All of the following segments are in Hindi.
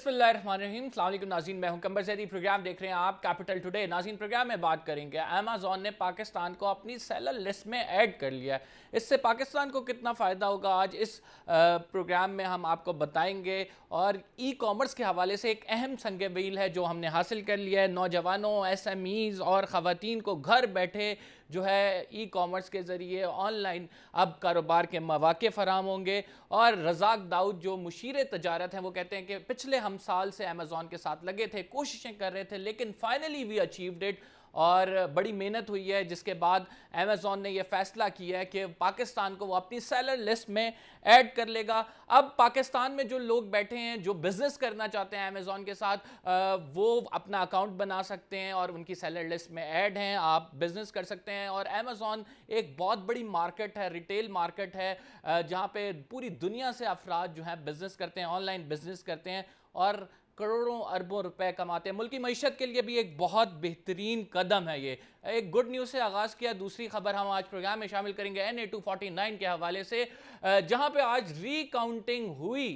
बिस्मिल्लाहिर्रहमानिर्रहीम। अस्सलाम वालेकुम नाज़रीन, मैं हूं कंबर ज़ैदी। प्रोग्राम देख रहे हैं आप कैपिटल टुडे। नाज़रीन, प्रोग्राम में बात करेंगे अमेज़ॉन ने पाकिस्तान को अपनी सेलर लिस्ट में ऐड कर लिया है। इससे पाकिस्तान को कितना फ़ायदा होगा आज इस प्रोग्राम में हम आपको बताएंगे। और ई कॉमर्स के हवाले से एक अहम संग मील है जो हमने हासिल कर लिया है। नौजवानों, SMEs और ख़वातीन को घर बैठे जो है ई कॉमर्स के ज़रिए ऑनलाइन अब कारोबार के मौक़े फ़राहम होंगे। और रज़ाक दाऊद जो मुशीर तजारत हैं वो कहते हैं कि पिछले हम साल से अमेज़ॉन के साथ लगे थे, कोशिशें कर रहे थे, लेकिन फाइनली वी अचीव्ड इट। और बड़ी मेहनत हुई है जिसके बाद अमेज़ॉन ने यह फ़ैसला किया है कि पाकिस्तान को वो अपनी सेलर लिस्ट में ऐड कर लेगा। अब पाकिस्तान में जो लोग बैठे हैं जो बिज़नेस करना चाहते हैं अमेज़ॉन के साथ, वो अपना अकाउंट बना सकते हैं और उनकी सेलर लिस्ट में ऐड हैं, आप बिज़नेस कर सकते हैं। और अमेज़ॉन एक बहुत बड़ी मार्केट है, रिटेल मार्केट है, जहाँ पे पूरी दुनिया से अफराद जो हैं बिज़नेस करते हैं, ऑनलाइन बिज़नेस करते हैं और करोड़ों अरबों रुपए कमाते हैं। मुल्की मईशत के लिए भी एक बहुत बेहतरीन कदम है ये। एक गुड न्यूज़ से आगाज़ किया। दूसरी खबर हम आज प्रोग्राम में शामिल करेंगे NA-249 के हवाले से, जहां पे आज रीकाउंटिंग हुई।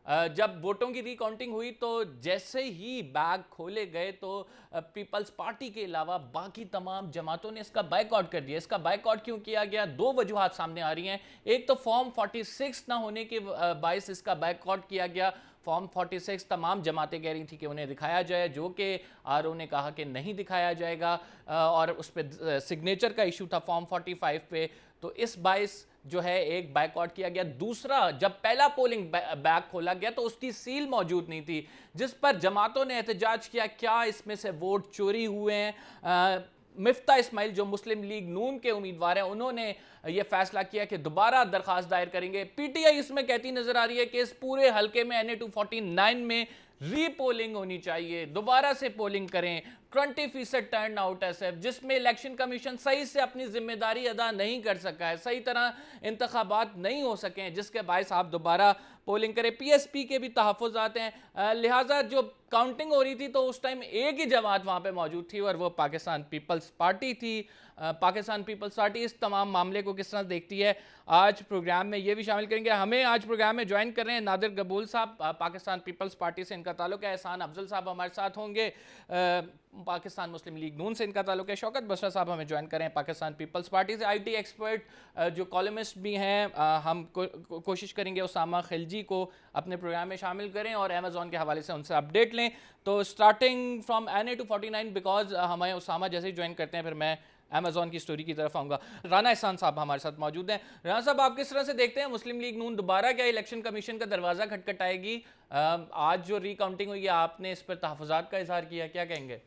जब वोटों की रीकाउंटिंग हुई तो जैसे ही बैग खोले गए तो पीपल्स पार्टी के अलावा बाकी तमाम जमातों ने इसका बायकॉट कर दिया। इसका बायकॉट क्यों किया गया? दो वजूहात सामने आ रही हैं। एक तो फॉर्म 46 ना होने के बायस इसका बायकॉट किया गया। फॉर्म 46 तमाम जमातें कह रही थी कि उन्हें दिखाया जाए, जो कि RO ने कहा कि नहीं दिखाया जाएगा, और उस पर सिग्नेचर का इशू था फॉर्म 45 पे। तो इस बायस जो है एक बायकॉट किया गया। दूसरा, जब पहला पोलिंग बैग खोला गया तो उसकी सील मौजूद नहीं थी, जिस पर जमातों ने एहतजाज किया क्या इसमें से वोट चोरी हुए हैं। मिफ्ता इस्माइल जो मुस्लिम लीग नून के उम्मीदवार हैं, उन्होंने यह फैसला किया कि दोबारा दरखास्त दायर करेंगे। PTI इसमें कहती नजर आ रही है कि इस पूरे हलके में NA-249 में रीपोलिंग होनी चाहिए, दोबारा से पोलिंग करें। 20% टर्न आउट है सिर्फ, जिसमें इलेक्शन कमीशन सही से अपनी जिम्मेदारी अदा नहीं कर सका है, सही तरह इंतखाबात नहीं हो सके हैं, जिसके बायस आप दोबारा पोलिंग करें। PSP के भी तहफ़्फ़ुज़ात हैं, लिहाजा जो काउंटिंग हो रही थी तो उस टाइम एक ही जमात वहाँ पे मौजूद थी और वो पाकिस्तान पीपल्स पार्टी थी। पाकिस्तान पीपल्स पार्टी इस तमाम मामले को किस तरह देखती है, आज प्रोग्राम में ये भी शामिल करेंगे। हमें आज प्रोग्राम में ज्वाइन कर रहे हैं नादिर गबूल साहब, पाकिस्तान पीपल्स पार्टी से इनका ताल्लुक है। एहसान अफजल साहब हमारे साथ होंगे, पाकिस्तान मुस्लिम लीग नून से इनका ताल्लुक है। शौकत बसरा साहब हमें ज्वाइन करें पाकिस्तान पीपल्स पार्टी से। IT एक्सपर्ट जो कॉलमिस्ट भी हैं, हम कोशिश करेंगे उसामा खिलजी को अपने प्रोग्राम में शामिल करें और अमेज़ॉन के हवाले से उनसे अपडेट लें। तो स्टार्टिंग फ्रॉम NA-249, बिकॉज हमें उसामा जैसे ही ज्वाइन करते हैं फिर मैं अमेज़ॉन की स्टोरी की तरफ आऊँगा। राना एहसान साहब हमारे साथ मौजूद हैं। राना साहब, आप किस तरह से देखते हैं मुस्लिम लीग नून दोबारा क्या इलेक्शन कमीशन का दरवाज़ा खटखटाएगी? आज जो रीकाउंटिंग हुई है, आपने इस पर तहफ़्फ़ुज़ात का इजहार किया, क्या कहेंगे?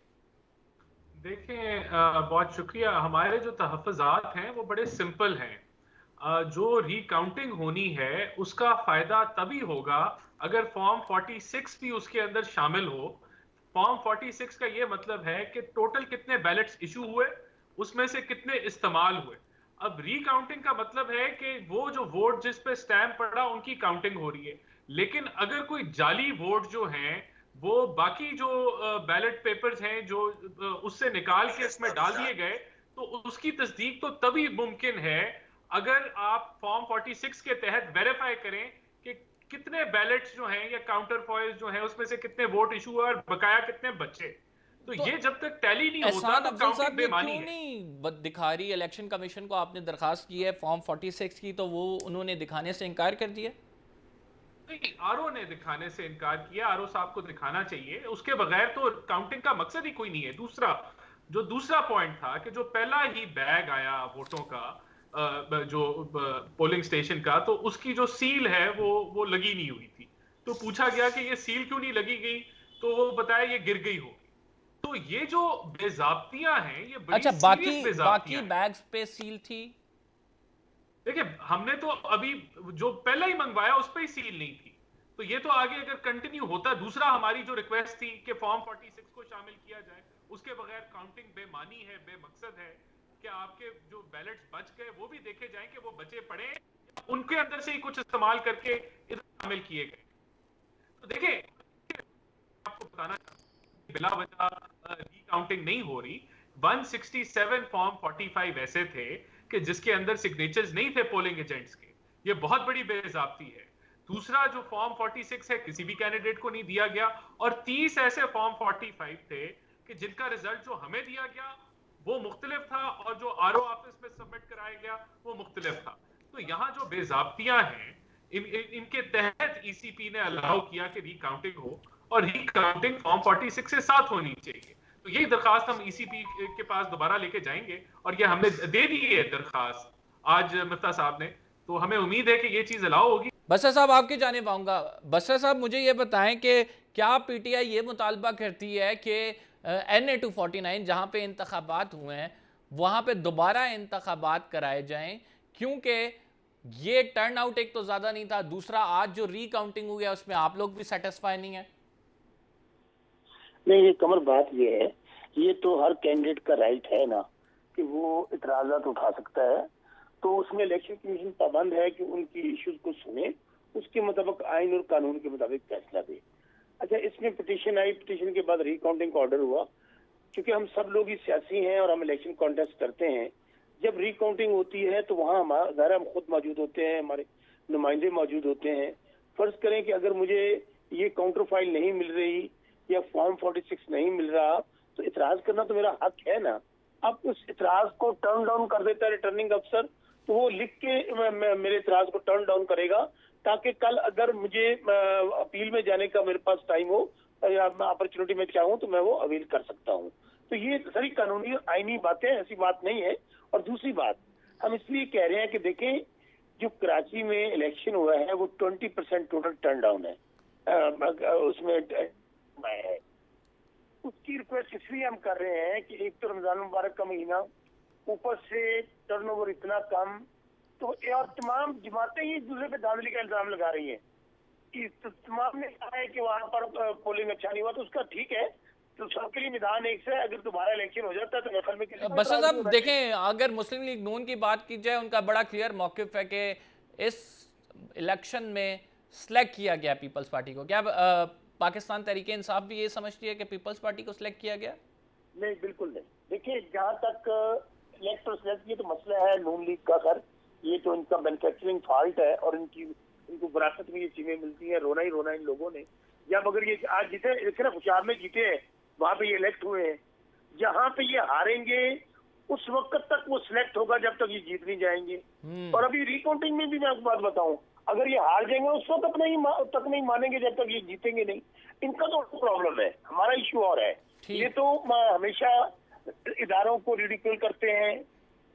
देखें, बहुत शुक्रिया। हमारे जो तहफ़्फ़ुज़ात हैं वो बड़े सिंपल हैं। जो रीकाउंटिंग होनी है उसका फ़ायदा तभी होगा अगर फॉर्म 46 भी उसके अंदर शामिल हो। फॉर्म 46 का ये मतलब है कि टोटल कितने बैलेट्स इशू हुए, उसमें से कितने इस्तेमाल हुए। अब रीकाउंटिंग का मतलब है कि वो जो वोट जिस पे स्टैम्प पड़ा उनकी काउंटिंग हो रही है, लेकिन अगर कोई जाली वोट जो हैं वो बाकी जो बैलेट पेपर्स हैं जो उससे निकाल के इसमें डाल दिए गए, तो उसकी तस्दीक तो तभी मुमकिन है अगर आप फॉर्म 46 के तहत वेरीफाई करें कि कितने बैलेट्स जो हैं या काउंटर फॉइल्स जो हैं उसमें से कितने वोट इशू हुए और बकाया कितने बचे। तो तो ये जब तक टैली नहीं होता एहसान तो अफजल काउंटिंग साहब, ये बेमानी क्यों है। नहीं दिखा रही इलेक्शन कमीशन को? आपने दरखास्त की है फॉर्म 46 की, तो वो उन्होंने दिखाने से इनकार कर दिया। नहीं, आरओ ने दिखाने से इनकार किया। आरओ साहब को दिखाना चाहिए, उसके बगैर तो काउंटिंग का मकसद ही कोई नहीं है। दूसरा पॉइंट था कि जो पहला ही बैग आया वोटों का, जो पोलिंग स्टेशन का, तो उसकी जो सील है वो लगी नहीं हुई थी। तो पूछा गया कि ये सील क्यों नहीं लगी गई, तो वो बताया ये गिर गई होगी। तो ये जो बेजाब्तियां हैं ये बड़ी अच्छा, बाकी सीरियस बाकी बेजाब्तियां हैं। बैग्स पे सील थी। देखिए, हमने तो अभी जो पहला ही मंगवाया उस पर ही सील नहीं थी, तो ये तो आगे अगर कंटिन्यू होता। दूसरा, हमारी जो रिक्वेस्ट थी कि फॉर्म 46 को शामिल किया जाए, उसके बगैर काउंटिंग बेमानी है, बेमकसद है। कि आपके जो बैलेट्स बच गए वो भी देखे जाएं कि वो बचे पड़े उनके अंदर से ही कुछ इस्तेमाल करके इधर शामिल किए गए। तो देखिए, आपको बताना बिला वजह रीकाउंटिंग नहीं हो रही। 167 फॉर्म 45 ऐसे थे कि जिसके अंदर सिग्नेचर्स नहीं थे पोलिंग एजेंट्स के। ये बहुत बड़ी बेइज्जती है। दूसरा जो फॉर्म 46 है किसी भी कैंडिडेट को नहीं दिया गया, और 30 ऐसे फॉर्म 45 थे कि जिनका रिजल्ट जो हमें दिया गया वो मुख्तलिफ था और जो आरओ ऑफिस में सबमिट कराया गया वो मुख्तलिफ था। तो यहाँ जो बेजाब्तियां हैं इनके तहत ईसीपी ने अलाउ किया कि रिकाउंटिंग हो, और रिकाउंटिंग फॉर्म 46 से साथ होनी चाहिए। तो यही दरखास्त हम ईसीपी के पास दोबारा लेके जाएंगे, और ये हमने दे दी है दरखास्त आज मिफ्ता साहब ने, तो हमें उम्मीद है कि ये चीज अलाउ होगी। बसर साहब आपकी जानिब आऊँगा। बसर साहब मुझे ये बताएं कि क्या पीटीआई ये मुतालबा करती है कि NA 249 जहाँ पे इंतखाबात हुए हैं वहाँ पे दोबारा इंतखाबात कराए जाएं, क्योंकि ये टर्न आउट एक तो ज़्यादा नहीं था, दूसरा आज जो रीकाउंटिंग हुई है उसमें आप लोग भी सेटिस्फाई नहीं है? नहीं, ये कमर बात ये है, ये तो हर कैंडिडेट का राइट है ना कि वो इतराजात उठा सकता है, तो उसमें इलेक्शन कमीशन पाबंद है कि उनकी इश्यूज को सुने, उसके मुताबिक आइन और कानून के मुताबिक फैसला दे। अच्छा, इसमें पिटीशन आई, पिटीशन के बाद रिकाउंटिंग का ऑर्डर हुआ। क्योंकि हम सब लोग ही सियासी हैं और हम इलेक्शन कॉन्टेस्ट करते हैं, जब रिकाउंटिंग होती है तो वहाँ हमारा हम खुद मौजूद होते हैं, हमारे नुमाइंदे मौजूद होते हैं। फर्ज करें कि अगर मुझे ये काउंटर फाइल नहीं मिल रही या फॉर्म 46 नहीं मिल रहा, तो इतराज करना तो मेरा हक है ना। अब उस इतराज को टर्न डाउन कर देता है रिटर्निंग अफसर, तो वो लिख के मेरे इतराज को टर्न डाउन करेगा, ताकि कल अगर मुझे अपील में जाने का मेरे पास टाइम हो या अपॉर्चुनिटी में चाहूँ तो मैं वो अवील कर सकता हूँ। तो ये सारी कानूनी आईनी बातें, ऐसी बात नहीं है। और दूसरी बात, हम इसलिए कह रहे हैं कि देखें, जो कराची में इलेक्शन हुआ है वो 20% टोटल टर्न डाउन है, उसमें है। उसकी रिक्वेस्ट इसलिए हम कर रहे हैं कि एक तो रमजान मुबारक का महीना, ऊपर से टर्नओवर इतना कम, तो और तमाम जमातें ही एक दूसरे पे धांधली का इल्जाम लगा रही हैं कि तमाम ने कहा है कि वहाँ पर पोलिंग अच्छा नहीं हुआ, तो उसका ठीक है, तो सबके लिए निदान एक से, अगर दोबारा इलेक्शन हो जाता है तो मेरे ख्याल में किसी को बसर इतराज नहीं साहब होना देखें, अगर मुस्लिम लीग नून की बात की जाए, उनका बड़ा क्लियर मौक़िफ़ है कि इस इलेक्शन में सेलेक्ट किया गया पीपल्स पार्टी को। क्या पाकिस्तान तहरीके इंसाफ भी ये समझती है कि पीपल्स पार्टी को सिलेक्ट किया गया? नहीं, बिल्कुल नहीं। देखिए, जहाँ तक इलेक्ट और सिलेक्ट ये तो मसला है नून लीग का, सर ये तो इनका मैन्युफैक्चरिंग फॉल्ट है और इनको विरासत में ये चीजें मिलती हैं, रोना ही रोना इन लोगों ने। जब अगर ये आज जीते, देखिए ना, खुशाब में जीते हैं, वहाँ पे ये इलेक्ट हुए हैं, जहाँ पे ये हारेंगे उस वक्त तक वो सिलेक्ट होगा जब तक ये जीत नहीं जाएंगे। और अभी रिकाउंटिंग में भी मैं आपको बात बताऊं, अगर ये हार जाएंगे उस वक्त तक नहीं मानेंगे जब तक ये जीतेंगे नहीं। इनका तो प्रॉब्लम है, हमारा इश्यू और है। ये तो हमेशा इदारों को रिडिक्यूल करते हैं,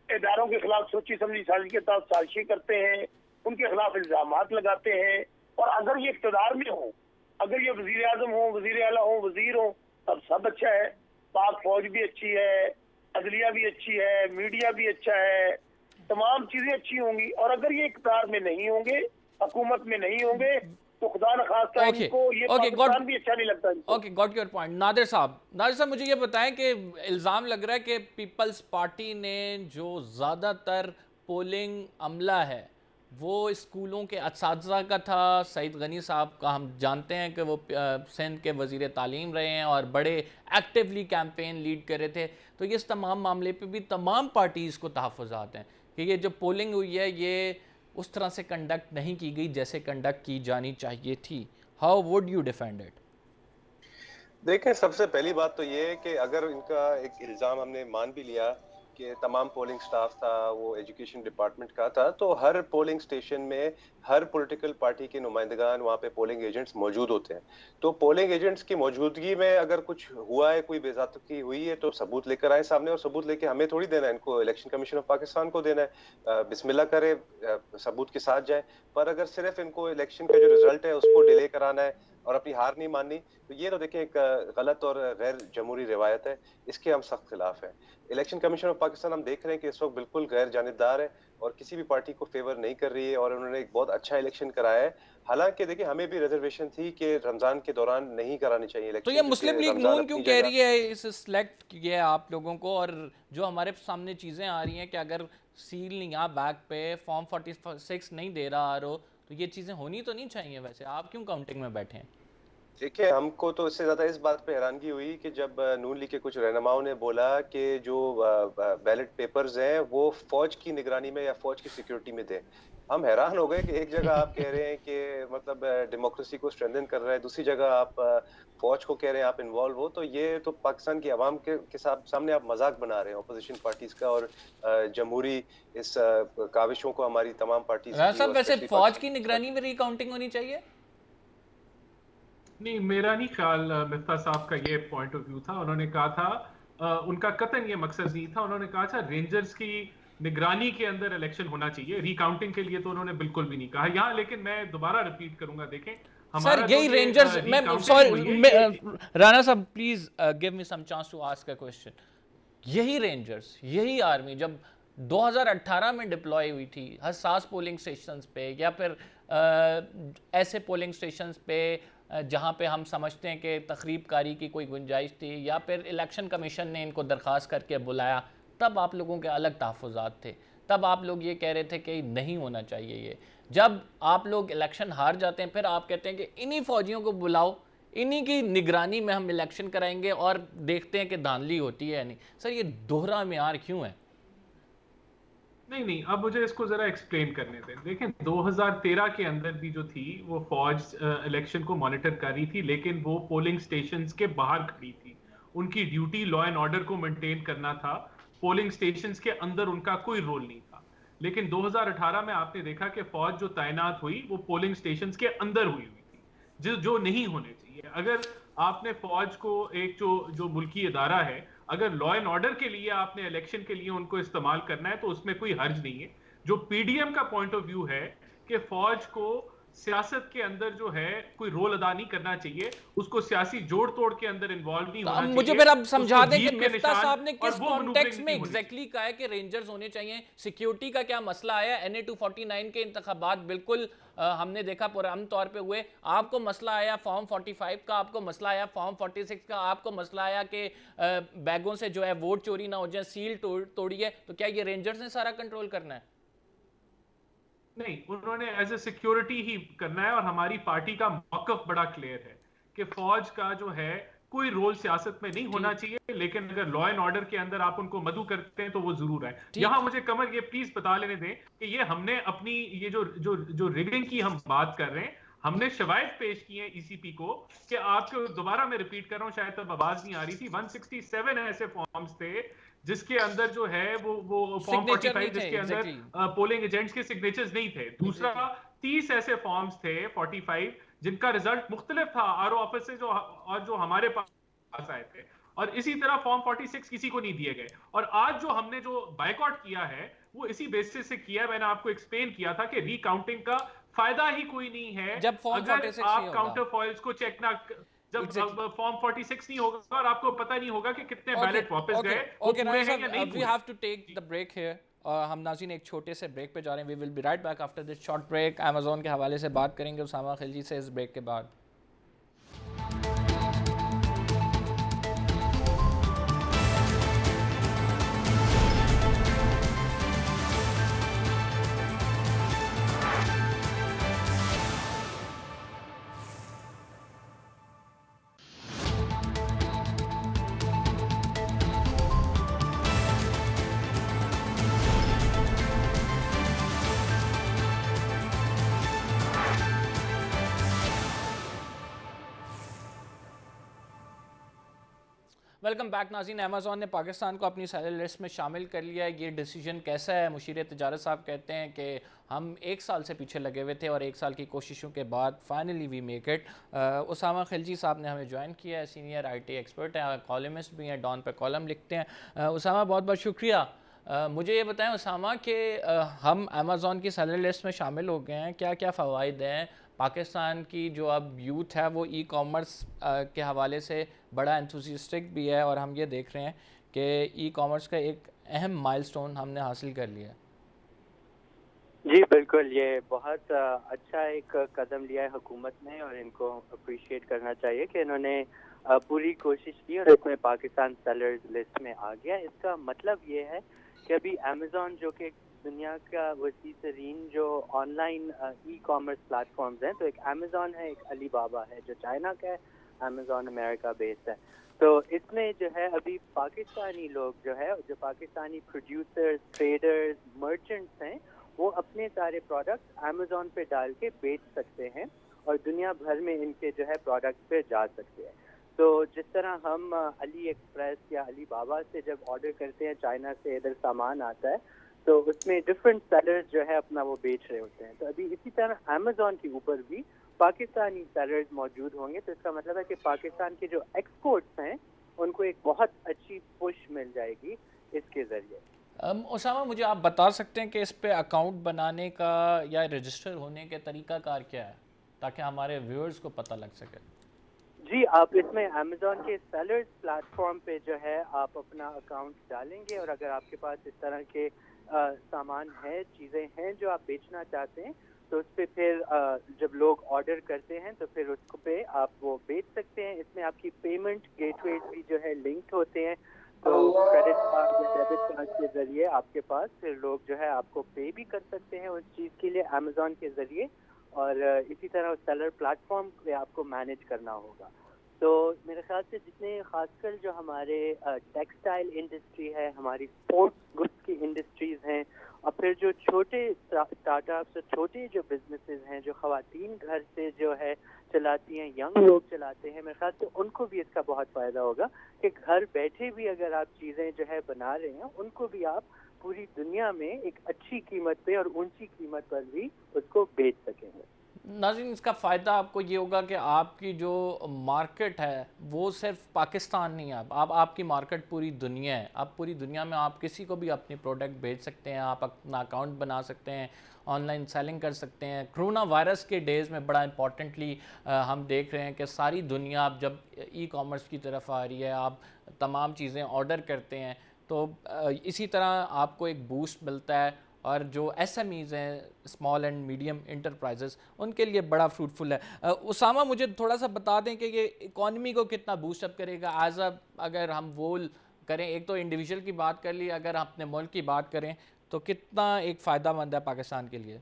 इदारों के खिलाफ सोची समझी साजिश के तहत साजिशें करते हैं, उनके खिलाफ इल्जामात लगाते हैं। और अगर ये इक़्तिदार में हो, अगर ये वजीर आजम हो, वजीर आला हो, वजीर हो, तब सब अच्छा है। पाक फौज भी अच्छी है, अदलिया भी अच्छी है, मीडिया भी अच्छा है, तमाम चीजें अच्छी होंगी। और अगर ये इक़्तिदार में नहीं होंगे, हुकूमत में नहीं होंगे, तो खुदा न खास्ता इनको ये पाकिस्तान भी अच्छा नहीं लगता इनको। Okay, got your point. Nadir साहब मुझे ये बताएं कि इल्ज़ाम लग रहा है कि पीपल्स पार्टी ने जो ज़्यादातर पोलिंग अमला है वो स्कूलों के असातिज़ा का था। सईद गनी साहब का हम जानते हैं कि वो सिंध के वज़ीर तालीम रहे हैं और बड़े एक्टिवली कैंपेन लीड कर रहे थे। तो ये इस तमाम मामले पे भी तमाम पार्टीज़ को तहफ़्फ़ुज़ात हैं कि ये जो पोलिंग हुई है ये उस तरह से कंडक्ट नहीं की गई जैसे कंडक्ट की जानी चाहिए थी। How would you defend it? देखें, सबसे पहली बात तो ये है कि अगर इनका एक इल्ज़ाम हमने मान भी लिया कि तमाम पोलिंग स्टाफ था वो एजुकेशन डिपार्टमेंट का था, तो हर पोलिंग स्टेशन में हर पॉलिटिकल पार्टी के नुमाइंदगान वहाँ पे पोलिंग एजेंट्स मौजूद होते हैं। तो पोलिंग एजेंट्स की मौजूदगी में अगर कुछ हुआ है, कोई बेज़ाब्तगी हुई है, तो सबूत लेकर आए सामने, और सबूत लेके हमें थोड़ी देना है, इनको इलेक्शन कमीशन ऑफ पाकिस्तान को देना है। बिस्मिल्लाह करे, सबूत के साथ जाए। पर अगर सिर्फ इनको इलेक्शन का जो रिजल्ट है उसको डिले कराना है और अपनी हार नहीं माननी, तो ये तो देखें एक गलत और गैर जमहूरी रिवायत है, इसके हम सख्त खिलाफ हैं। इलेक्शन कमीशन ऑफ पाकिस्तान हम देख रहे हैं कि इस वक्त बिल्कुल गैर जानिबदार है और किसी भी पार्टी को फेवर नहीं कर रही है, और उन्होंने एक बहुत अच्छा इलेक्शन कराया है। हालांकि देखिए, हमें भी रिजर्वेशन थी कि रमजान के दौरान नहीं करानी चाहिए इलेक्शन। तो ये मुस्लिम लीग नून क्यों कह रही है इस सिलेक्ट किया आप लोगों को, और जो हमारे सामने चीज़ें आ रही हैं कि अगर सील यहाँ बैक पे फॉर्म 46 नहीं दे रहा आरओ, तो ये चीज़ें होनी तो नहीं चाहिए। वैसे आप क्यों काउंटिंग में बैठे हैं? देखिए, हमको तो इससे ज्यादा इस बात पे हैरानगी हुई कि जब नून लीग के कुछ रहनुमाओं ने बोला कि जो बैलेट पेपर्स हैं वो फौज की निगरानी में या फौज की सिक्योरिटी में दें। हम हैरान हो गए कि एक जगह आप कह रहे हैं कि मतलब डेमोक्रेसी को स्ट्रेंथन कर रहा है, दूसरी जगह आप फौज को कह रहे हैं आप इन्वॉल्व हो। तो ये तो पाकिस्तान की आवाम के सामने आप मजाक बना रहे हैं ऑपोजिशन पार्टीज का और जमहूरी इस काविशों को हमारी तमाम पार्टीज राना की साहब, और वैसे स्पेशली फौज की पाकिस्तान निगरानी में रिकाउंटिंग होनी चाहिए? नहीं, मेरा नहीं ख्याल मिफ्ता साहब का ये पॉइंट ऑफ व्यू था। उन्होंने कहा था उनका कतन ये मकसद नहीं था। उन्होंने कहा था रेंजर्स की निगरानी के अंदर इलेक्शन होना चाहिए, रिकाउंटिंग के लिए तो उन्होंने बिल्कुल भी नहीं कहा यहाँ। लेकिन मैं दोबारा रिपीट करूंगा, देखें सर, हमारा जो यही ये रेंजर्स, मैं रिकाउंटिंग हुई है सॉरी राणा साहब, please give me some chance to ask a question. यही रेंजर्स, यही आर्मी जब 2018 में डिप्लॉय हुई थी हसास पोलिंग स्टेशंस पे, या फिर ऐसे पोलिंग स्टेशंस पे जहाँ पे हम समझते हैं कि तखरीबकारी की कोई गुंजाइश थी, या फिर इलेक्शन कमीशन ने इनको दरख्वास्त करके बुलाया, तब आप लोगों के अलग तहफ़्फ़ुज़ात थे। तब आप लोग ये कह रहे थे कि नहीं होना चाहिए ये। जब आप लोग इलेक्शन हार जाते हैं, फिर आप कहते हैं कि इन्हीं फौजियों को बुलाओ, इन्हीं की निगरानी में हम इलेक्शन कराएंगे, और देखते हैं कि धांधली होती है या नहीं। सर, ये दोहरा म्यार क्यों है? नहीं, अब मुझे इसको जरा एक्सप्लेन करने दें। देखें, 2013 के अंदर भी जो थी वो फौज इलेक्शन को मॉनिटर कर रही थी, लेकिन वो पोलिंग स्टेशंस के बाहर खड़ी थी। उनकी ड्यूटी लॉ एंड ऑर्डर को मेंटेन करना था, पोलिंग स्टेशंस के अंदर उनका कोई रोल नहीं था। लेकिन 2018 में आपने देखा कि फौज जो तैनात हुई वो पोलिंग स्टेशंस के अंदर हुई थी, जो नहीं होने चाहिए। अगर आपने फौज को, एक जो मुल्की इदारा है, अगर लॉ एंड ऑर्डर के लिए आपने इलेक्शन के लिए उनको इस्तेमाल करना है तो उसमें कोई हर्ज नहीं है। जो पीडीएम का पॉइंट ऑफ व्यू है कि फौज को सियासत के अंदर जो है कोई रोल अदा नहीं करना चाहिए, उसको सियासी जोड़ तोड़ के अंदर इन्वॉल्व नहीं तो होना अब चाहिए। मुझे फिर अब समझा उसको दें कि जीत के मिफ्ता निशान साहब ने और किस वो कॉन्टेक्स्ट मैन्यूवरिंग में नहीं होनी एग्जैक्टली कहा है कि रेंजर्स होने चाहिए। सिक्योरिटी का क्या मसला आया? NA 249 के इंतखाबात बिल्कुल हमने देखा पुराने तौर पे हुए। आपको मसला आया फॉर्म 45 का, आपको मसला आया फॉर्म 46 का, आपको मसला आया कि बैगों से जो है वोट चोरी ना हो जाए, सील तोड़ी है। तो क्या ये रेंजर्स ने सारा कंट्रोल करना है? नहीं, उन्होंने एज ए सिक्योरिटी ही करना है। और हमारी पार्टी का मौकफ बड़ा क्लियर है कि फौज का जो है कोई रोल सियासत में नहीं होना चाहिए, लेकिन अगर लॉ एंड ऑर्डर के अंदर आप उनको मदु करते हैं तो वो जरूर है। यहां मुझे कमर ये प्लीज बता लेने दें कि ये हमने अपनी ये जो रिगिंग की हम बात कर रहे हैं, हमने शवायद पेश किए हैं ईसीपी को कि आपको दोबारा मैं रिपीट कर रहा हूं, शायद तब आवाज नहीं आ रही थी। 167 ऐसे फॉर्म्स थे जिसके अंदर जो है वो फॉर्म 45 जिसके अंदर पोलिंग एजेंट्स के सिग्नेचर्स नहीं थे। दूसरा 30 ऐसे फॉर्म्स थे 45 जिनका रिजल्ट मुख्तलिफ था आरओ ऑफिस से, जो हमारे पास आए थे। और इसी तरह फॉर्म 46 किसी को नहीं दिए गए। और आज जो हमने जो बायकॉट किया है वो इसी बेसिस से किया है। मैंने आपको एक्सप्लेन किया था कि रिकाउंटिंग का फायदा ही कोई नहीं है जब फॉर्म अगर 46 आप काउंटर फॉइल्स को चेक ना, जब फॉर्म 46 नहीं होगा और आपको पता नहीं होगा कि कितने बैलेट वापस गए, वो पूरे हैं या नहीं पूरे। We have to take the break here. हम नाज़रीन एक छोटे से ब्रेक पे जा रहे हैं। We will be right back after this short break. Amazon के हवाले से बात करेंगे उसामा खिलजी से इस ब्रेक के बाद। वेलकम बैक नाज़रीन। अमेज़ॉन ने पाकिस्तान को अपनी सैलरी लिस्ट में शामिल कर लिया है। ये डिसीजन कैसा है? मुशीर तिजारत साहब कहते हैं कि हम 1 साल से पीछे लगे हुए थे और 1 साल की कोशिशों के बाद finally we make it. Usama Khilji साहब ने हमें ज्वाइन किया है, सीनियर IT एक्सपर्ट हैं, कॉलमिस्ट भी हैं, डॉन पे कॉलम लिखते हैं। उसामा, बहुत बहुत शुक्रिया। मुझे ये बताएं उसामा कि हम अमेज़ॉन की सैलरी लिस्ट में शामिल हो गए हैं, क्या क्या फ़वाइद हैं? पाकिस्तान की जो अब यूथ है वो ई-कॉमर्स के हवाले से बड़ा एंथुसियास्टिक भी है, और हम ये देख रहे हैं कि ई-कॉमर्स का एक अहम माइलस्टोन हमने हासिल कर लिया है। जी बिल्कुल, ये बहुत अच्छा एक कदम लिया है हुकूमत ने, और इनको अप्रिशिएट करना चाहिए कि इन्होंने पूरी कोशिश की और इसमें पाकिस्तान सैलरी लिस्ट में आ गया। इसका मतलब ये है कि अभी अमेज़ॉन जो कि दुनिया का वसी तरीन जो ऑनलाइन ई कॉमर्स प्लेटफॉर्म्स हैं, तो एक अमेज़ॉन है, एक अलीबाबा है जो चाइना का है, अमेज़ॉन अमेरिका बेस्ड है। तो इसमें जो है अभी पाकिस्तानी लोग जो है, जो पाकिस्तानी प्रोड्यूसर्स, ट्रेडर्स, मर्चेंट्स हैं, वो अपने सारे प्रोडक्ट्स अमेज़ॉन पे डाल के बेच सकते हैं और दुनिया भर में इनके जो है प्रोडक्ट्स पे जा सकते हैं। तो जिस तरह हम अली एक्सप्रेस या अली बाबा से जब ऑर्डर करते हैं, चाइना से इधर सामान आता है, तो उसमें डिफरेंट सेलर्स जो है अपना वो बेच रहे होते हैं। तो अभी इसी तरह अमेज़ॉन के ऊपर भी पाकिस्तानी सेलर्स मौजूद होंगे। तो इसका मतलब है कि पाकिस्तान के जो एक्सपोर्ट्स हैं उनको एक बहुत अच्छी पुश मिल जाएगी इसके ज़रिए। उसामा, मुझे आप बता सकते हैं कि इस पे अकाउंट बनाने का या रजिस्टर होने के तरीकाकार क्या है, ताकि हमारे व्यूअर्स को पता लग सके? जी, आप इसमें अमेज़ॉन के सेलर्स प्लेटफॉर्म पे जो है आप अपना अकाउंट डालेंगे और अगर आपके पास इस तरह के सामान है, चीज़ें हैं जो आप बेचना चाहते हैं, तो उस पर फिर जब लोग ऑर्डर करते हैं तो फिर उस पे आप वो बेच सकते हैं। इसमें आपकी पेमेंट गेटवेज भी जो है लिंक्ड होते हैं, तो क्रेडिट कार्ड या डेबिट कार्ड के ज़रिए आपके पास फिर लोग जो है आपको पे भी कर सकते हैं उस चीज़ के लिए अमेज़ॉन के ज़रिए। और इसी तरह सेलर प्लेटफॉर्म पे आपको मैनेज करना होगा। तो मेरे ख्याल से जितने खासकर जो हमारे टेक्सटाइल इंडस्ट्री है, हमारी स्पोर्ट्स गुड्स की इंडस्ट्रीज हैं, और फिर जो छोटे स्टार्टअप्स और छोटे जो बिजनेसेस हैं जो ख़वातीन घर से जो है चलाती हैं, यंग लोग चलाते हैं, मेरे ख्याल से उनको भी इसका बहुत फ़ायदा होगा कि घर बैठे भी अगर आप चीज़ें जो है बना रहे हैं, उनको भी आप पूरी दुनिया में एक अच्छी कीमत पे और ऊंची कीमत पर भी उसको बेच सकेंगे। नाज़रीन, इसका फ़ायदा आपको ये होगा कि आपकी जो मार्केट है वो सिर्फ पाकिस्तान नहीं है, अब आपकी मार्केट पूरी दुनिया है। आप पूरी दुनिया में आप किसी को भी अपनी प्रोडक्ट बेच सकते हैं, आप अपना अकाउंट बना सकते हैं, ऑनलाइन सेलिंग कर सकते हैं। कोरोना वायरस के डेज़ में बड़ा इम्पॉर्टेंटली हम देख रहे हैं कि सारी दुनिया अब जब ई कॉमर्स की तरफ आ रही है, आप तमाम चीज़ें ऑर्डर करते हैं, तो इसी तरह आपको एक बूस्ट मिलता है। और जो एसएमईज़ हैं, स्मॉल एंड मीडियम इंटरप्राइजेस, उनके लिए बड़ा फ्रूटफुल है। उसामा, मुझे थोड़ा सा बता दें कि ये इकॉनमी को कितना बूस्टअप करेगा एज अगर हम वो करें, एक तो इंडिविजुअल की बात कर ली, अगर हम अपने मुल्क की बात करें तो कितना एक फ़ायदा मंद है पाकिस्तान के लिए?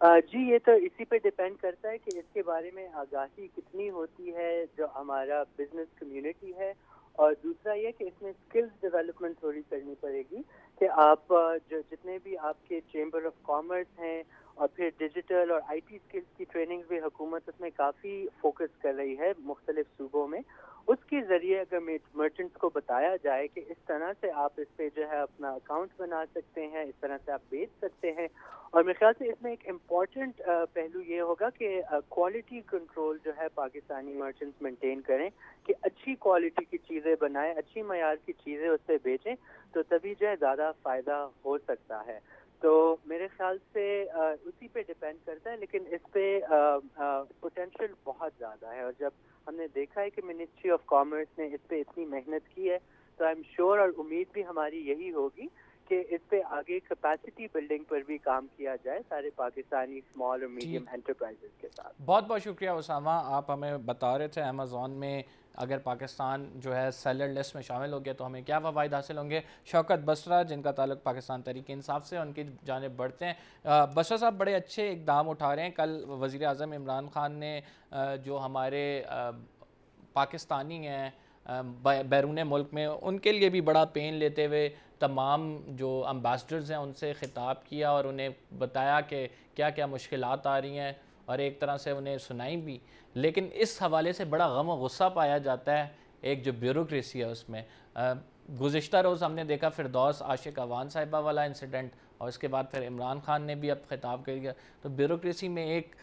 जी, ये तो इसी पे डिपेंड करता है कि इसके बारे में आगाही कितनी होती है जो हमारा बिजनेस कम्युनिटी है, और दूसरा ये कि इसमें स्किल्स डेवलपमेंट थोड़ी करनी पड़ेगी कि आप जो जितने भी आपके चेंबर ऑफ कॉमर्स हैं और फिर डिजिटल और आईटी स्किल्स की ट्रेनिंग भी हुकूमत उसमें काफ़ी फोकस कर रही है मुख्तलिफ सूबों में। उसके ज़रिए अगर मर्चेंट्स को बताया जाए कि इस तरह से आप इस पे जो है अपना अकाउंट बना सकते हैं, इस तरह से आप बेच सकते हैं। और मेरे ख्याल से इसमें एक इम्पॉर्टेंट पहलू ये होगा कि क्वालिटी कंट्रोल जो है पाकिस्तानी मर्चेंट्स मेंटेन करें कि अच्छी क्वालिटी की चीज़ें बनाएं, अच्छी मयार की चीज़ें उससे बेचें, तो तभी जो है ज़्यादा फ़ायदा हो सकता है। तो मेरे ख्याल से उसी पे डिपेंड करता है, लेकिन इस पे पोटेंशियल बहुत ज़्यादा है। और जब हमने देखा है कि मिनिस्ट्री ऑफ कॉमर्स ने इस पे इतनी मेहनत की है, तो आई एम श्योर और उम्मीद भी हमारी यही होगी कि इस पे आगे कैपेसिटी बिल्डिंग पर भी काम किया जाए सारे पाकिस्तानी स्मॉल और मीडियम एंटरप्राइजेस के साथ। बहुत बहुत शुक्रिया उसामा, आप हमें बता रहे थे अमेज़ॉन में अगर पाकिस्तान जो है सेलर लिस्ट में शामिल हो गया तो हमें क्या फ़वाइद हासिल होंगे। शौकत बसरा, जिनका ताल्लुक पाकिस्तान तहरीक इंसाफ से, उनकी जानिब बढ़ते हैं। बसरा साहब बड़े अच्छे इकदाम उठा रहे हैं। कल वज़ीर आज़म इमरान ख़ान ने जो हमारे पाकिस्तानी हैं बैरून मुल्क में, उनके लिए भी बड़ा पेन लेते हुए तमाम जो एम्बेसडर्स हैं उनसे ख़िताब किया और उन्हें बताया कि क्या क्या मुश्किलात आ रही हैं, और एक तरह से उन्हें सुनाई भी। लेकिन इस हवाले से बड़ा गम और गुस्सा पाया जाता है एक जो ब्यूरोक्रेसी है उसमें। गुज़िश्ता रोज़ हमने देखा फिरदौस आशिक अवान साहिबा वाला इंसिडेंट, और उसके बाद फिर इमरान खान ने भी अब खिताब कर दिया। तो ब्यूरोक्रेसी में एक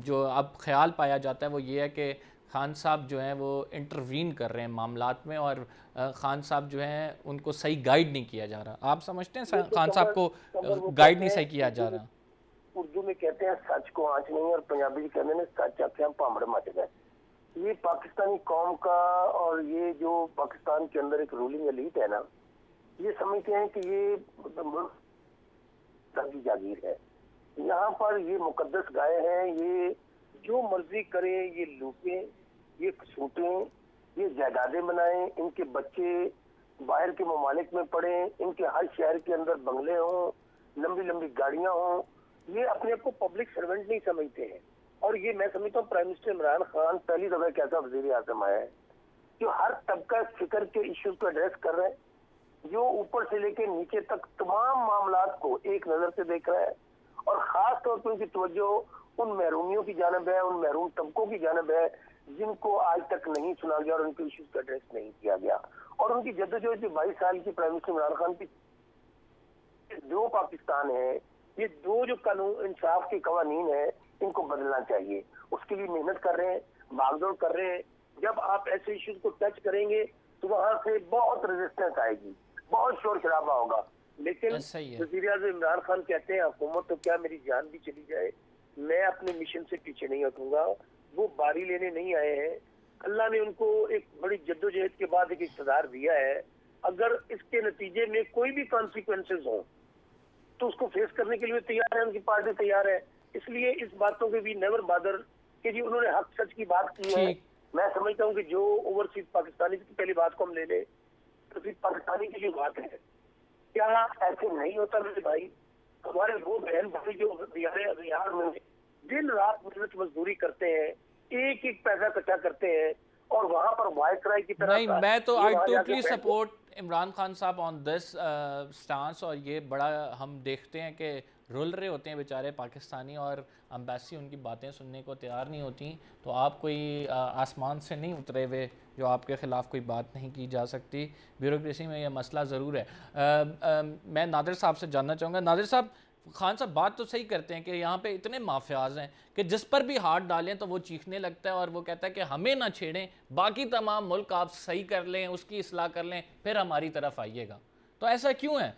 जो अब ख्याल पाया जाता है वो ये है कि खान साहब जो हैं वो इंटरवीन कर रहे हैं मामलात में, और खान साहब जो हैं उनको सही गाइड नहीं किया जा रहा। आप समझते हैं खान साहब को गाइड नहीं सही किया जा रहा? उर्दू में कहते हैं सच को आंच नहीं, और पंजाबी कहते हैं सच आख्या भामड़ मच गए। ये पाकिस्तानी कौम का और ये जो पाकिस्तान के अंदर एक रूलिंग एलीट है ना, ये समझते हैं कि ये की जागीर है, यहाँ पर ये मुकद्दस गाय है, ये जो मर्जी करें, ये लूटें, ये सूटें, ये जायदादें बनाएं, इनके बच्चे बाहर के ममालिक में पड़े, इनके हर शहर के अंदर बंगले हों, लंबी लंबी गाड़ियां हों, ये अपने आप को पब्लिक सर्वेंट नहीं समझते हैं। और ये मैं समझता हूँ प्राइम मिनिस्टर इमरान खान पहली दफा कैसा वजीर आजम आया है जो हर तबका फिक्र के इश्यूज को एड्रेस कर रहा है, जो ऊपर से लेकर नीचे तक तमाम मामलात को एक नजर से देख रहा है, और खास तौर पर उनकी तवज्जो उन महरूमियों की जानब है, उन महरूम तबकों की जानब है जिनको आज तक नहीं सुना गया और उनके इश्यूज को एड्रेस नहीं किया गया। और उनकी जद्दोजहद जो 22 साल की प्राइम मिनिस्टर इमरान खान की दो पाकिस्तान है, ये दो जो कानून इंसाफ के कवानीन है, इनको बदलना चाहिए। उसके लिए मेहनत कर रहे हैं, भागदौड़ कर रहे हैं। जब आप ऐसे इश्यूज को टच करेंगे तो वहां से बहुत रेजिस्टेंस आएगी, बहुत शोर शराबा होगा। लेकिन वज़ीर आज़म इमरान खान कहते हैं हुकूमत तो क्या मेरी जान भी चली जाए, मैं अपने मिशन से पीछे नहीं हटूंगा। वो बारी लेने नहीं आए हैं। अल्लाह ने उनको एक बड़ी जद्दोजहद के बाद एक इक़्तिदार दिया है। अगर इसके नतीजे में कोई भी कॉन्सिक्वेंसेस हो तो उसको फेस करने के लिए तैयार है, उनकी पार्टी तैयार है। इसलिए इस बातों के भी नेवर बादर कि जी उन्होंने हक सच की बात की है। मैं समझता हूँ कि जो ओवरसीज पाकिस्तानी की पहली बात को हम ले लें तो फिर पाकिस्तानी की जो बात है, क्या ऐसे नहीं होता मेरे भाई? हमारे वो बहन भाई जो बिहार में दिन रात मेहनत मजदूरी करते हैं, एक एक पैसा इकट्ठा करते हैं और वहां पर वायसराय की तरह नहीं, मैं तो I totally support Imran Khan साहब ऑन दिस स्टांस। और ये बड़ा हम देखते हैं कि रुल रहे होते हैं बेचारे पाकिस्तानी और अम्बेसी उनकी बातें सुनने को तैयार नहीं होती। तो आप कोई आसमान से नहीं उतरे हुए जो आपके ख़िलाफ़ कोई बात नहीं की जा सकती। ब्यूरोक्रेसी में ये मसला ज़रूर है। मैं नादिर साहब से जानना चाहूँगा। नादिर साहब, खान साहब बात तो सही करते हैं कि यहाँ पे इतने माफियाज हैं कि जिस पर भी हाथ डालें तो वो चीखने लगता है और वो कहता है कि हमें ना छेड़ें, बाकी तमाम मुल्क आप सही कर लें, उसकी इस्लाह कर लें, फिर हमारी तरफ आइएगा। तो ऐसा क्यों है?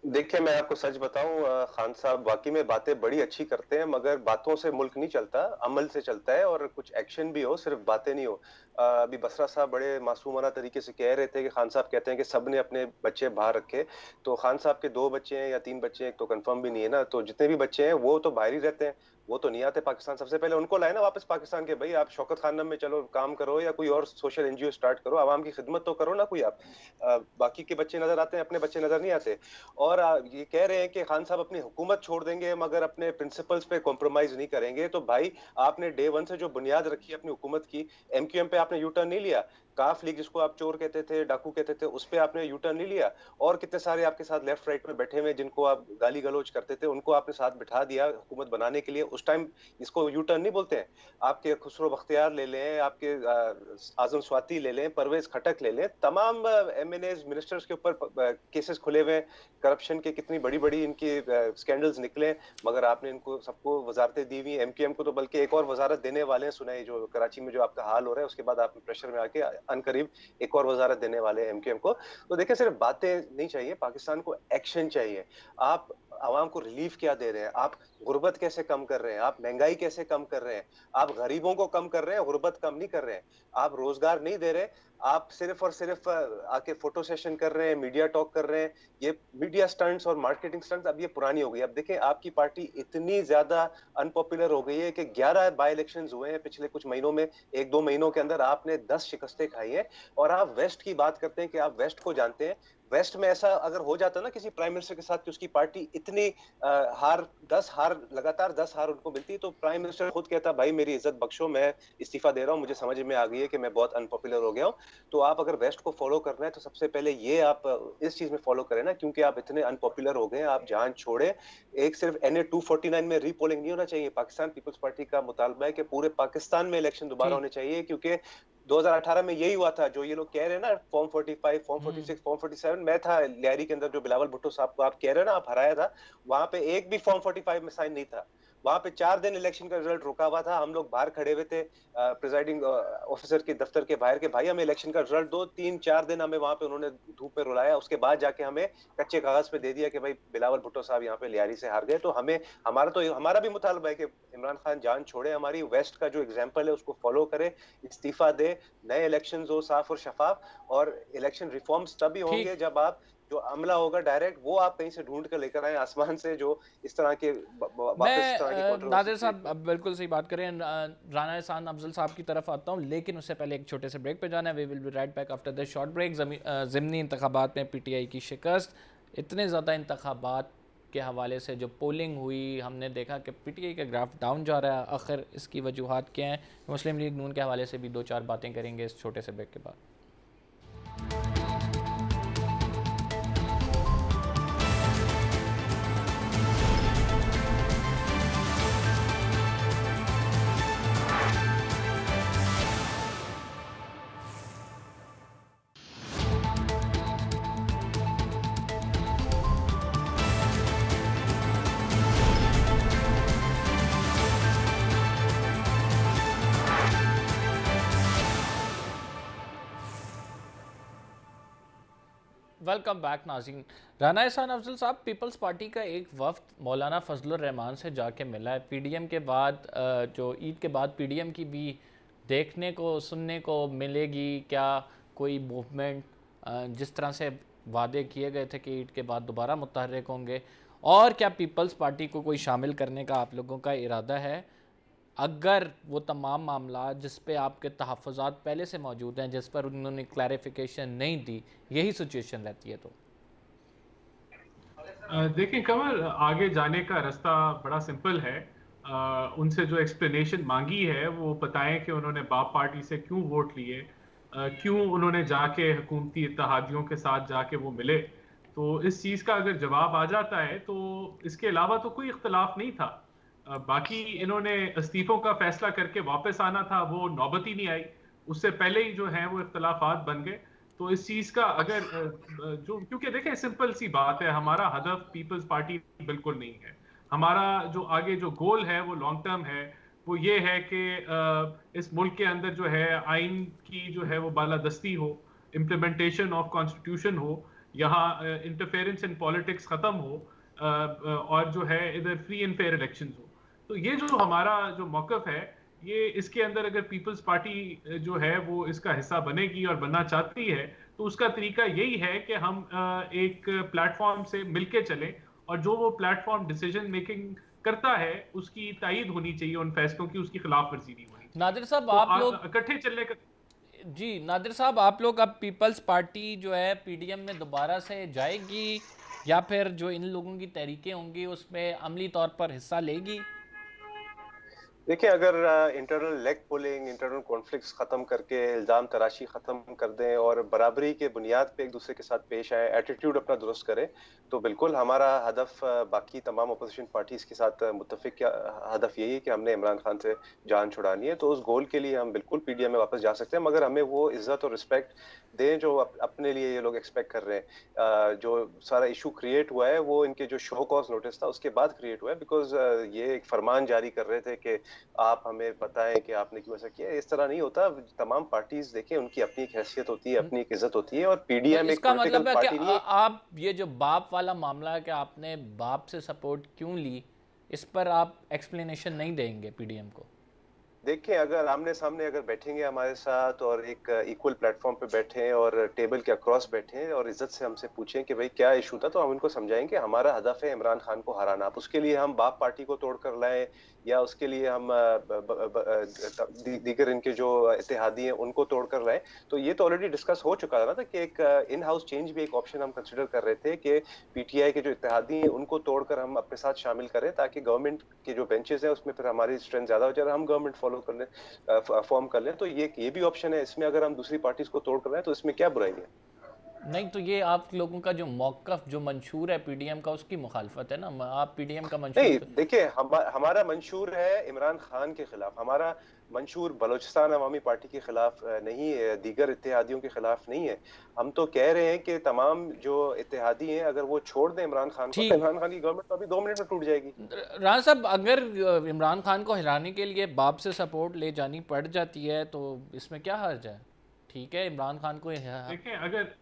देखिए, मैं आपको सच बताऊं, खान साहब वाकई में बातें बड़ी अच्छी करते हैं, मगर बातों से मुल्क नहीं चलता, अमल से चलता है। और कुछ एक्शन भी हो, सिर्फ बातें नहीं हो। अभी बसरा साहब बड़े मासूमाना तरीके से कह रहे थे कि खान साहब कहते हैं कि सब ने अपने बच्चे बाहर रखे। तो खान साहब के 2 बच्चे हैं या 3 बच्चे हैं, तो कंफर्म भी नहीं है ना। तो जितने भी बच्चे हैं वो तो बाहर ही रहते हैं, वो तो नहीं आते पाकिस्तान। सबसे पहले उनको लाए ना वापस पाकिस्तान के। भाई आप शौकत खानम में चलो काम करो या कोई और सोशल एनजीओ स्टार्ट करो, आवाम की खिदमत तो करो ना कोई आप। बाकी के बच्चे नजर आते हैं, अपने बच्चे नजर नहीं आते। और ये कह रहे हैं कि खान साहब अपनी हुकूमत छोड़ देंगे मगर अपने प्रिंसिपल्स पे कॉम्प्रोमाइज नहीं करेंगे। तो भाई आपने डे 1 से जो बुनियाद रखी अपनी हुकूमत की, एमक्यूएम पे आपने यू टर्न नहीं लिया। काफ लीग जिसको आप चोर कहते थे, डाकू कहते थे, उस पे आपने यू टर्न नहीं लिया। और कितने सारे आपके साथ लेफ्ट राइट में बैठे हुए जिनको आप गाली गलौज करते थे, उनको आपने साथ बिठा दिया हुकूमत बनाने के लिए। उस टाइम इसको यू टर्न नहीं बोलते हैं। आपके खुसरो बख्तियार ले लें, आपके आजम स्वाति ले लें, परवेज खटक ले लें, तमाम एमएनएज मिनिस्टर्स के ऊपर केसेस खुले हुए, करप्शन के कितनी बड़ी बड़ी इनकी स्कैंडल्स निकले, मगर आपने इनको सबको वजारतें दी हुई। एमक्यूएम को तो बल्कि एक और वजारत देने वाले हैं, सुनाई जो कराची में जो आपका हाल हो रहा है, उसके बाद आप प्रेशर में आके अनकरीब एक और वजारत देने वाले हैं एमक्यूएम को। तो देखिए, सिर्फ बातें नहीं चाहिए, पाकिस्तान को एक्शन चाहिए। आप आवाम को रिलीफ क्या दे रहे हैं? आप गुर्बत कैसे कम कर रहे हैं? आप महंगाई कैसे कम कर रहे हैं? आप गरीबों को कम कर रहे हैं, गुर्बत कम नहीं कर रहे हैं। आप रोजगार नहीं दे रहे, आप सिर्फ और सिर्फ आके फोटो सेशन कर रहे हैं, मीडिया टॉक कर रहे हैं। ये मीडिया स्टंट्स और मार्केटिंग स्टंट्स अब ये पुरानी हो गई। अब देखें, आपकी पार्टी इतनी ज्यादा अनपॉपुलर हो गई है कि 11 बाय इलेक्शंस हुए हैं पिछले कुछ महीनों में। 1-2 महीनों के अंदर आपने 10 शिकस्तें खाई हैं। और आप वेस्ट की बात करते हैं कि आप वेस्ट को जानते हैं। वेस्ट में ऐसा अगर हो जाता ना किसी प्राइम मिनिस्टर के साथ कि उसकी पार्टी इतनी लगातार 10 हार उनको मिलती, तो प्राइम मिनिस्टर खुद कहता भाई मेरी इज्जत बख्शो, मैं इस्तीफा दे रहा हूँ, मुझे समझ में आ गई है कि मैं बहुत अनपॉपुलर हो गया हूँ। तो आप अगर वेस्ट को फॉलो करना है तो सबसे पहले ये आप इस चीज में फॉलो करें ना, क्योंकि आप इतने अनपॉपुलर हो गए, आप जान छोड़े। एक सिर्फ NA 249 में रीपोलिंग नहीं होना चाहिए। पाकिस्तान पीपल्स पार्टी का मुतालबा है कि पूरे पाकिस्तान में इलेक्शन दोबारा होने चाहिए, क्योंकि 2018 में यही हुआ था जो ये लोग कह रहे हैं ना, फॉर्म 45, फॉर्म 46, फॉर्म 47। मैं था लियारी के अंदर, जो बिलावल भुट्टो साहब को आप कह रहे हैं ना आप हराया था, वहां पे एक भी फॉर्म 45 में साइन नहीं था। वहां पे 4 दिन इलेक्शन का रिजल्ट रुका हुआ था। हम लोग बाहर खड़े हुए थे प्रिजाइडिंग ऑफिसर के दफ्तर के बाहर के, भाई हमें इलेक्शन का रिजल्ट दो। 3-4 दिन हमें वहां पे उन्होंने धूप में रुलाया, उसके बाद जाके हमें कच्चे कागज पे दे दिया कि भाई बिलावल भुट्टो साहब यहाँ पे लियारी से हार गए। तो हमारा भी मुतालबा है कि इमरान खान जान छोड़े, हमारी वेस्ट का जो एग्जाम्पल है उसको फॉलो करे, इस्तीफा दे, नए इलेक्शन हो साफ और शफाफ। और इलेक्शन रिफॉर्म्स तभी होंगे जब आप जो अमला होगा डायरेक्ट, वो आप कहीं से ढूंढ कर लेकर आए आसमान से, जो इस तरह के वापस इस तरह के मैं नादिर कंट्रोवर्सी साहब अब बिल्कुल सही बात करें, राना एहसान अफजल साहब की तरफ आता हूँ, लेकिन उससे पहले एक छोटे से ब्रेक पे जाना है। We will be right back after this short break. ज़िमनी इंतखाबात में पीटीआई की शिकस्त, इतने ज़्यादा इंतखाबात के हवाले से जो पोलिंग हुई, हमने देखा कि पीटीआई का ग्राफ डाउन जा रहा है। आखिर इसकी वजूहात क्या हैं? मुस्लिम लीग नून के हवाले से भी 2-4 बातें करेंगे इस छोटे से ब्रेक के बाद। वेलकम बैक नाज़रीन। राना एहसान अफजल साहब, पीपल्स पार्टी का एक वफ्द मौलाना फजलुर रहमान से जाके मिला है पीडीएम के बाद। जो ईद के बाद पीडीएम की भी देखने को सुनने को मिलेगी क्या कोई मूवमेंट, जिस तरह से वादे किए गए थे कि ईद के बाद दोबारा मुतहर्रिक होंगे, और क्या पीपल्स पार्टी को कोई शामिल करने का आप लोगों का इरादा है? अगर वो तमाम मामला जिस पे आपके तहफ़्फ़ुज़ात पहले से मौजूद हैं, जिस पर उन्होंने क्लैरिफिकेशन नहीं दी, यही सिचुएशन रहती है तो देखिए कमल, आगे जाने का रास्ता बड़ा सिंपल है। उनसे जो एक्सप्लेनेशन मांगी है वो बताएं कि उन्होंने बाप पार्टी से क्यों वोट लिए, क्यों उन्होंने जाके हुकूमती इत्तेहादियों के साथ जाके वो मिले। तो इस चीज़ का अगर जवाब आ जाता है तो इसके अलावा तो कोई इख्तलाफ नहीं था। बाकी इन्होंने इस्तीफों का फैसला करके वापस आना था, वो नौबत ही नहीं आई। उससे पहले ही जो है वो इख्तलाफात बन गए। तो इस चीज का अगर जो, क्योंकि देखें सिंपल सी बात है, हमारा हदफ पीपल्स पार्टी बिल्कुल नहीं है। हमारा जो आगे जो गोल है वो लॉन्ग टर्म है। वो ये है कि इस मुल्क के अंदर जो है आइन की जो है वो बालादस्ती हो, इम्प्लीमेंटेशन ऑफ कॉन्स्टिट्यूशन हो, यहाँ इंटरफेरेंस इन पॉलिटिक्स खत्म हो, और जो है इधर फ्री एंड फेयर इलेक्शन हो। तो ये जो हमारा जो मौकफ है, ये इसके अंदर अगर पीपल्स पार्टी जो है वो इसका हिस्सा बनेगी और बनना चाहती है, तो उसका तरीका यही है कि हम एक प्लेटफॉर्म से मिलके चलें, और जो वो प्लेटफॉर्म डिसीजन मेकिंग करता है उसकी तायीद होनी चाहिए, उन फैसलों की उसकी खिलाफ वर्जी नहीं होनी चाहिए। नादिर साहब तो आप लोग इकट्ठे चलने का। जी नादिर साहब, आप लोग अब पीपल्स पार्टी जो है पीडीएम में दोबारा से जाएगी, या फिर जो इन लोगों की तहरीकें होंगी उसमें अमली तौर पर हिस्सा लेगी? देखिए, अगर internal leg pulling, internal conflicts खत्म करके इल्जाम तराशी खत्म कर दें और बराबरी के बुनियाद पे एक दूसरे के साथ पेश आए, एटीट्यूड अपना दुरुस्त करें, तो बिल्कुल हमारा हदफ बाकी तमाम अपोजिशन पार्टीज के साथ मुत्तफिक हदफ यही है कि हमने इमरान खान से जान छुड़ानी है। तो उस गोल के लिए हम बिल्कुल पीडीएम में वापस जा सकते हैं, मगर हमें वो इज्जत और रिस्पेक्ट दें जो अपने लिए ये लोग एक्सपेक्ट कर रहे हैं। जो सारा इशू क्रिएट हुआ है वो इनके जो शो कॉज नोटिस था उसके बाद क्रिएट हुआ है, बिकॉज ये एक फरमान जारी कर रहे थे कि आप हमें बताएं कि आपने क्यों ऐसा किया। इस तरह नहीं होता। तमाम पार्टीज देखें, उनकी अपनी एक हैसियत होती है, अपनी एक इज्जत होती है, और तो पीडीएम एक इसका पॉलिटिकल मतलब है पार्टी कि नहीं है। आप ये जो बाप वाला मामला है कि आपने बाप से सपोर्ट क्यों ली, इस पर आप एक्सप्लेनेशन नहीं देंगे पीडीएम को? देखिए, अगर आमने सामने अगर बैठेंगे हमारे साथ और एक इक्वल प्लेटफॉर्म पे बैठे और टेबल के अक्रॉस बैठे और इज्जत से हमसे पूछें कि भाई क्या इशू था, तो हम उनको समझाएंगे हमारा हदफ है इमरान खान को हराना। अब उसके लिए हम बाप पार्टी को तोड़ कर लाएं, या उसके लिए हम दीगर इनके जो इत्तेहादी हैं उनको तोड़ कर लाएं, तो ये तो ऑलरेडी डिस्कस हो चुका था ना, कि एक इन हाउस चेंज भी एक ऑप्शन हम कंसिडर कर रहे थे कि पीटीआई के जो इत्तेहादी हैं उनको तोड़कर हम अपने साथ शामिल करें, ताकि गवर्नमेंट के जो बेंचेस हैं उसमें फिर हमारी स्ट्रेंथ ज्यादा हो जाए, हम गवर्नमेंट फॉलो कर लें, फॉर्म कर लें। तो ये भी ऑप्शन है। इसमें अगर हम दूसरी पार्टीज को तोड़ कर रहे हैं तो इसमें क्या बुराई है? नहीं, तो ये आप लोगों का जो मौक़िफ़ जो मंशूर है पीडीएम का, उसकी मुखालफत है ना। आप पीडीएम का मंशूर नहीं, देखिए, हमारा मंशूर है इमरान खान के खिलाफ, हमारा मंशूर बलोचिस्तान अवामी पार्टी के खिलाफ नहीं है, दीगर इत्तेहादियों के खिलाफ नहीं है। हम तो कह रहे हैं कि तमाम जो इत्तेहादी हैं अगर वो छोड़ दें इमरान खान को, तो इमरान खान की गवर्नमेंट तो अभी 2 मिनट में टूट जाएगी। राना साहब, अगर इमरान खान को हिलाने के लिए बाप से सपोर्ट ले जानी पड़ जाती है तो इसमें क्या हर्ज है? ठीक है, इमरान खान को देखें,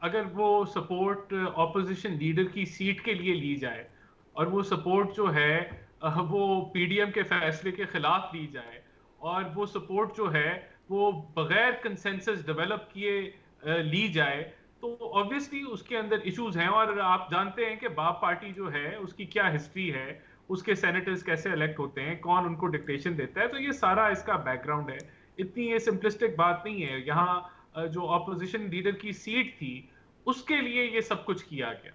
अगर वो सपोर्ट ऑपोजिशन लीडर की सीट के लिए ली जाए, और वो सपोर्ट जो है वो पीडीएम के फैसले के खिलाफ ली जाए, और वो सपोर्ट जो है वो बगैर कंसेंसस डेवलप किए ली जाए, तो ऑब्वियसली उसके अंदर इश्यूज हैं, और आप जानते हैं कि बाप पार्टी जो है उसकी क्या हिस्ट्री है, उसके सेनेटर्स कैसे इलेक्ट होते हैं, कौन उनको डिक्टेशन देता है, तो ये सारा इसका बैकग्राउंड है। इतनी ये सिंपलिस्टिक बात नहीं है। यहाँ जो ऑपोजिशन लीडर की सीट थी उसके लिए ये सब कुछ किया गया,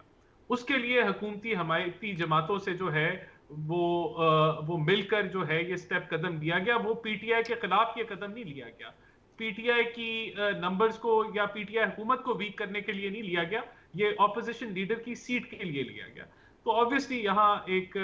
उसके लिए हुकूमती हमायती जमातों से जो है वो मिलकर जो है ये स्टेप कदम लिया गया। वो पीटीआई के खिलाफ ये कदम नहीं लिया गया, पीटीआई की नंबर्स को या पीटीआई हुकूमत को वीक करने के लिए नहीं लिया गया, ये ऑपोजिशन लीडर की सीट के लिए लिया गया। तो ऑब्वियसली यहाँ एक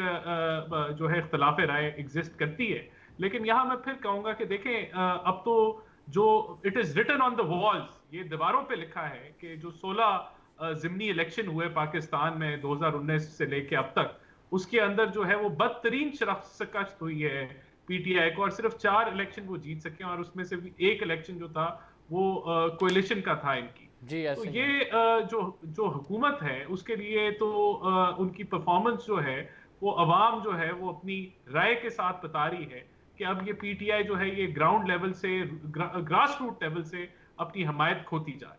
जो है इख्तलाफ राय एग्जिस्ट करती है। लेकिन यहाँ मैं फिर कहूंगा कि देखें, अब तो जो it is written on the walls, ये दीवारों पे लिखा है कि जो 16 ज़िमनी इलेक्शन हुए पाकिस्तान में 2019 से लेके अब तक, उसके अंदर जो है वो बदतरीन शिकस्त हुई है पीटीआई को, और सिर्फ 4 इलेक्शन वो जीत सके, और उसमें से भी एक इलेक्शन जो था वो कोalition का था इनकी। जी तो ऐसे ये जो हुकूमत है उसके लिए तो उनकी परफॉर्मेंस जो है वो अवाम जो है वो अपनी राय के साथ बता रही है कि अब ये पीटीआई जो है ये ग्राउंड लेवल से, ग्रास रूट लेवल से अपनी हमायत खोती जा रही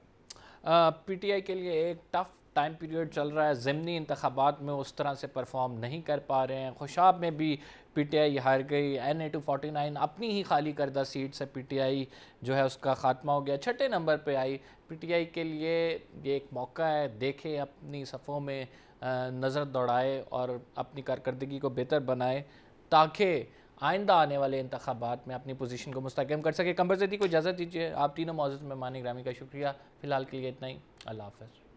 है। पीटीआई के लिए एक टफ टाइम पीरियड चल रहा है, ज़िमनी इंतखाबात में उस तरह से परफॉर्म नहीं कर पा रहे हैं। खुशाब में भी पीटीआई हार गई, NA-249 अपनी ही खाली करदा सीट से पीटीआई जो है उसका ख़ात्मा हो गया, 6ठे नंबर पे आई। पीटीआई के लिए ये एक मौका है, देखे अपनी सफ़ों में नज़र दौड़ाए और अपनी कारकर्दगी को बेहतर बनाए ताकि आइंदा आने वाले इंतखाबात में अपनी पोजीशन को मुस्तहकम कर सके। कंबर ज़ैदी को इजाज़त दीजिए। आप तीनों मौजूद मेहमान ग्रामी का शुक्रिया। फ़िलहाल के लिए इतना ही। अल्लाह हाफ़िज़।